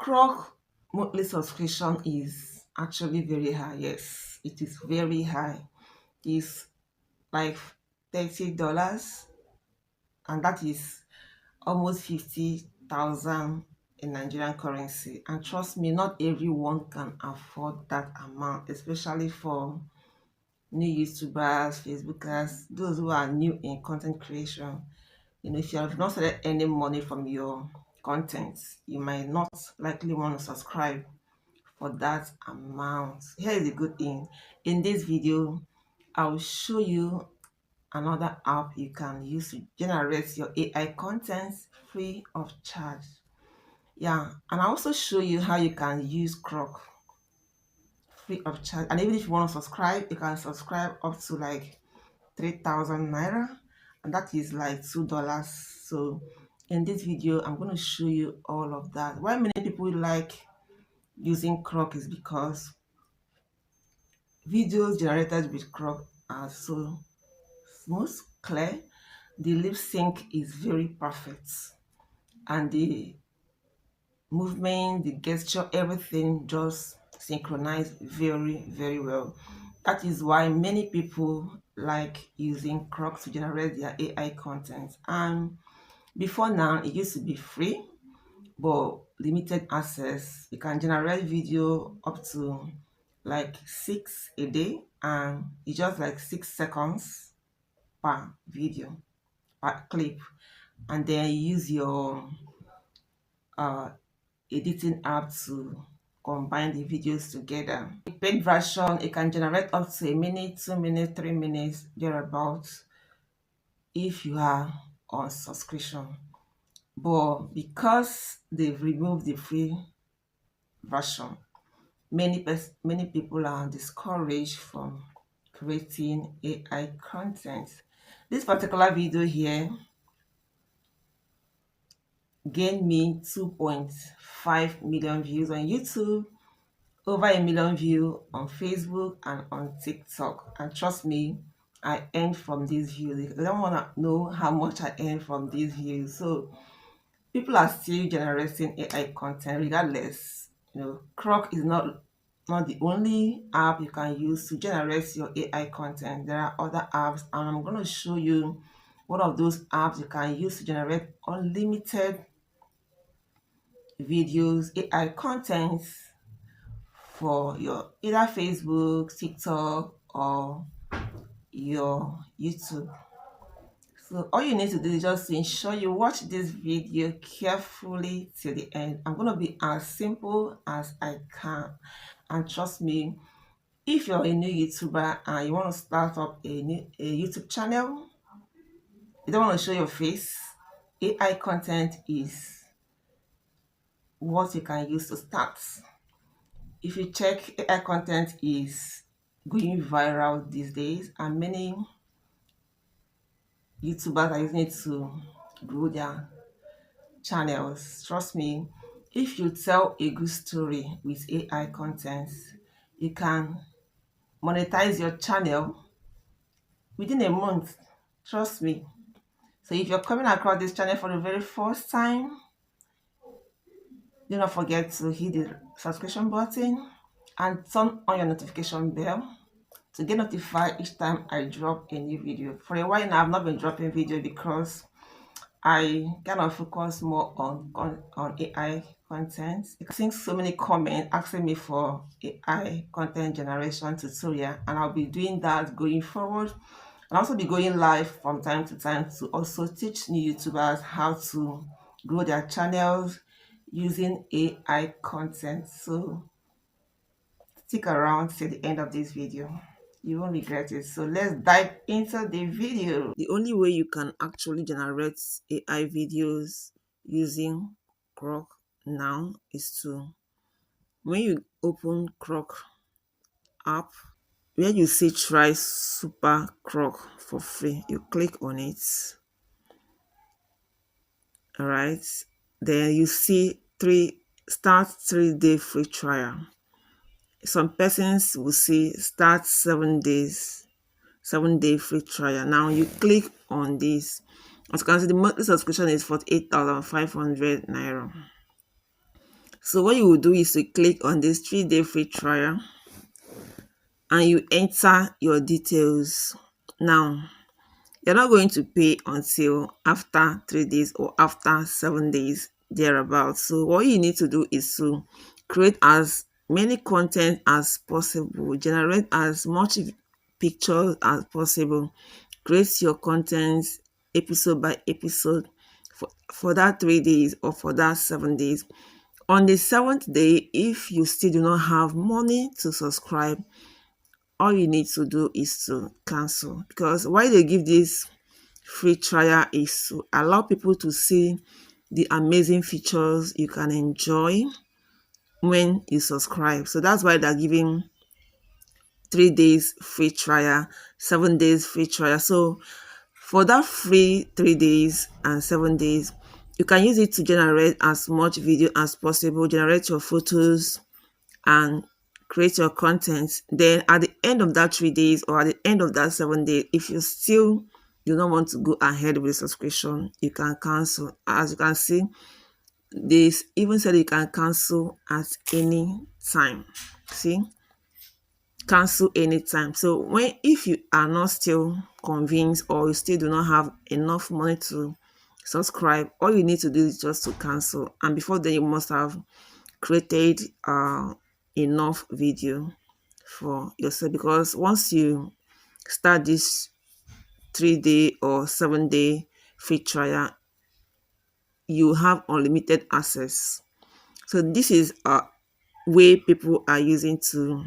Grok monthly subscription is actually very high. Yes, it is very high. It's like $30, and that is almost 50,000 in Nigerian currency. And trust me, not everyone can afford that amount, especially for new YouTubers, Facebookers, those who are new in content creation. If you have not started earning money from your content, you might not likely want to subscribe for that amount. Here is the good thing. In this video, I will show you another app you can use to generate your AI content free of charge. Yeah, and I also show you how you can use Grok free of charge. And even if you want to subscribe, you can subscribe up to like 3,000 naira, and that is like $2. So in this video, I'm going to show you all of that. Why many people like using Grok is because videos generated with Grok are so smooth, clear, the lip sync is very perfect, and the movement, the gesture, everything just synchronize very well. That is why many people like using Grok to generate their AI content. And before now, it used to be free, but limited access. You can generate video up to like 6 a day, and it's just like 6 seconds per video, per clip. And then you use your uh, editing app to combine the videos together. The paid version, it can generate up to a minute, 2 minutes, 3 minutes, thereabouts, if you are on subscription. But because they've removed the free version, many people are discouraged from creating AI content. This particular video here gained me 2.5 million views on YouTube, over a million views on Facebook and on TikTok. And trust me, I earned from these views. I don't want to know how much I earned from these views. So people are still generating AI content regardless. Grok is not the only app you can use to generate your AI content. There are other apps, and I'm going to show you one of those apps you can use to generate unlimited videos, AI content for your either Facebook, TikTok, or your YouTube. So all you need to do is just ensure you watch this video carefully till the end. I'm going to be as simple as I can. And trust me, if you're a new YouTuber and you want to start up a YouTube channel, you don't want to show your face, AI content is what you can use to start. If you check, AI content is going viral these days, and many YouTubers are using it to grow their channels. Trust me, if you tell a good story with AI content, you can monetize your channel within a month. Trust me. So if you're coming across this channel for the very first time, do not forget to hit the subscription button and turn on your notification bell to get notified each time I drop a new video. For a while now, I've not been dropping video because I kind of focus more on AI content. I've seen so many comments asking me for AI content generation tutorial, and I'll be doing that going forward. I'll also be going live from time to time to also teach new YouTubers how to grow their channels using AI content. So stick around till the end of this video. You won't regret it. So let's dive into the video. The only way you can actually generate AI videos using Grok now is to, when you open Grok app, where you see try super Grok for free, you click on it. All right, then you see start 3-day free trial. Some persons will see start 7-day free trial. Now you click on this. As you can see, the monthly subscription is 48,500 naira. So what you will do is to click on this 3-day free trial and you enter your details. Now, you're not going to pay until after 3 days or after 7 days thereabouts. So what you need to do is to create as many content as possible, generate as much pictures as possible, create your content episode by episode for that 3 days or for that 7 days. On the seventh day, if you still do not have money to subscribe, all you need to do is to cancel, because why they give this free trial is to allow people to see the amazing features you can enjoy when you subscribe. So that's why they're giving 3 days free trial, 7 days free trial. So for that free 3 days and 7 days, you can use it to generate as much video as possible, generate your photos and create your content. Then at the end of that 3 days or at the end of that 7 days, if you still do not want to go ahead with the subscription, you can cancel. As you can see, they even said you can cancel at any time. See, cancel anytime. So when, if you are not still convinced or you still do not have enough money to subscribe, all you need to do is just to cancel. And before then, you must have created enough video for yourself, because once you start this 3 day or 7 day free trial, you have unlimited access. So this is a way people are using to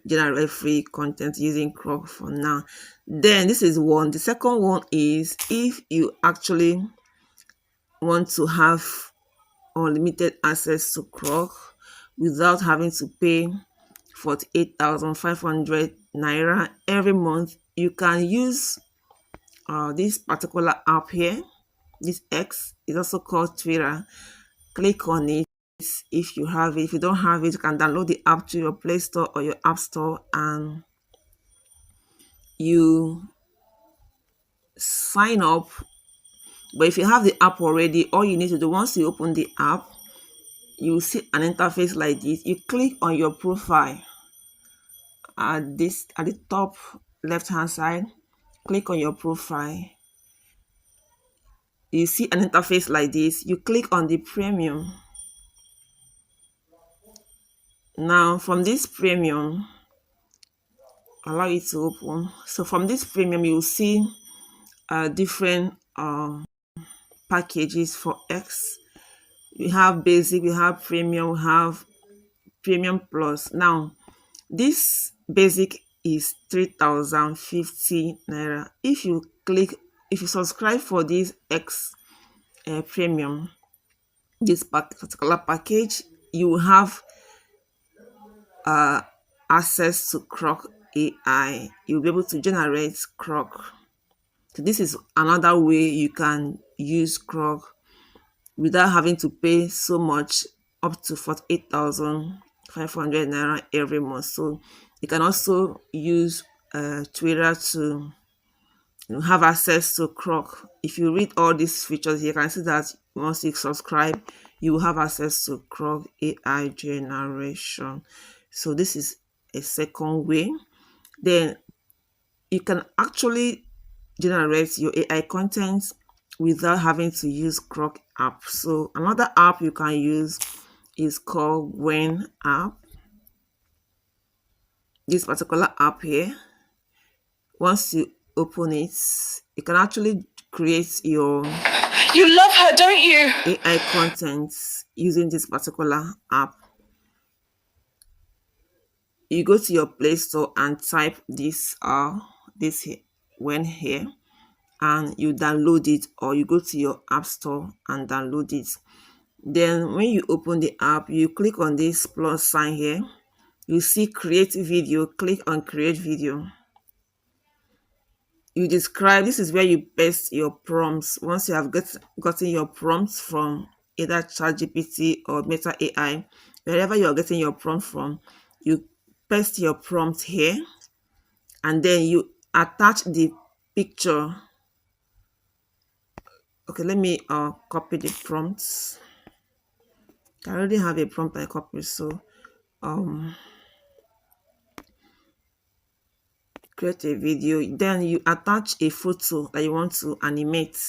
generate free content using Grok for now. Then this is one. The second one is if you actually want to have unlimited access to Grok without having to pay 48,500 naira every month, you can use this particular app here. This X is also called Twitter. Click on it if you have it. If you don't have it, you can download the app to your Play Store or your App Store and you sign up. But if you have the app already, all you need to do, once you open the app, you will see an interface like this. You click on your profile at the top left hand side. Click on your profile. You see an interface like this. You click on the premium. Now from this premium, allow it to open. So from this premium, you will see different packages for X. We have basic, we have premium, we have premium plus. Now this basic is 3,050 naira. If you subscribe for this X premium, this particular package, you will have access to Grok AI. You'll be able to generate Grok. So this is another way you can use Grok without having to pay so much, up to 48,500 naira every month. So you can also use Twitter to have access to Grok. If you read all these features, you can see that once you subscribe, you will have access to Grok AI generation. So this is a second way. Then you can actually generate your AI content without having to use Grok app. So another app you can use is called When app. This particular app here, once you open it, you can actually create your You love her, don't you? AI content using this particular app. You go to your Play Store and type this here, When here, and you download it, or you go to your App Store and download it. Then when you open the app, you click on this plus sign here. You see create video. Click on create video. You describe, this is where you paste your prompts. Once you have gotten your prompts from either ChatGPT or Meta AI, wherever you are getting your prompt from, you paste your prompt here, and then you attach the picture. Okay, let me copy the prompts. I already have a prompt I copied, so um create a video, then you attach a photo that you want to animate.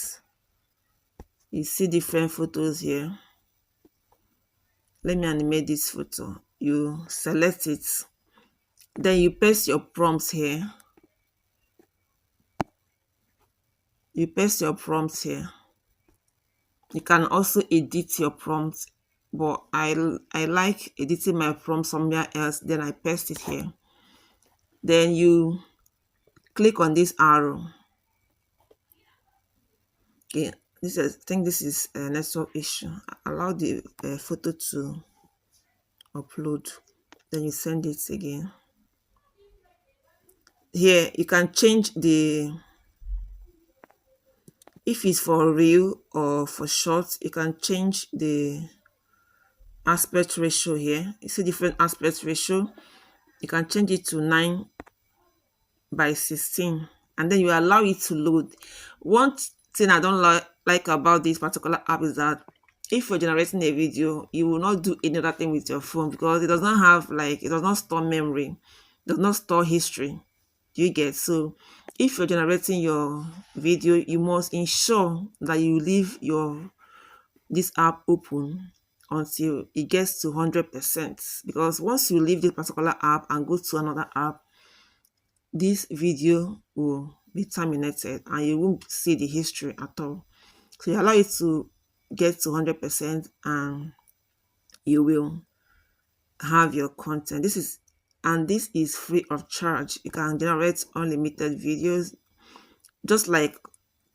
You see different photos here. Let me animate this photo. You select it, then you paste your prompts here. You paste your prompts here. You can also edit your prompts, but I like editing my prompt somewhere else, then I paste it here. Then you click on this arrow. Okay, I think this is a network issue. Allow the photo to upload, then you send it again. Here you can change the, if it's for real or for short, you can change the aspect ratio here. You see different aspect ratio. You can change it to 9:16, and then you allow it to load. One thing I don't like about this particular app is that if you're generating a video, you will not do any other thing with your phone, because it does not have, like, it does not store memory, it does not store history. Do you get? So if you're generating your video, you must ensure that you leave this app open until it gets to 100%, because once you leave this particular app and go to another app, this video will be terminated and you won't see the history at all. So you allow it to get to 100% and you will have your content. This is free of charge. You can generate unlimited videos, just like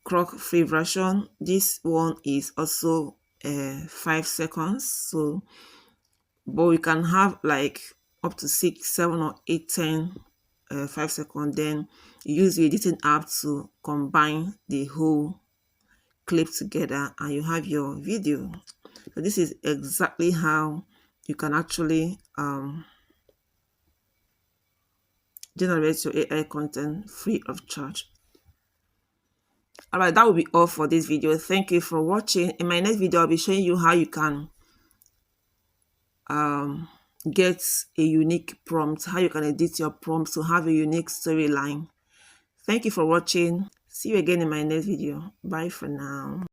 Grok free version. This one is also 5 seconds. So, but we can have like up to 6, 7, or 8, 10 5 seconds. Then you use the editing app to combine the whole clip together and you have your video. So this is exactly how you can actually generate your AI content free of charge. All right, that will be all for this video. Thank you for watching. In my next video, I'll be showing you how you can get a unique prompt, how you can edit your prompts to have a unique storyline. Thank you for watching. See you again in my next video. Bye for now.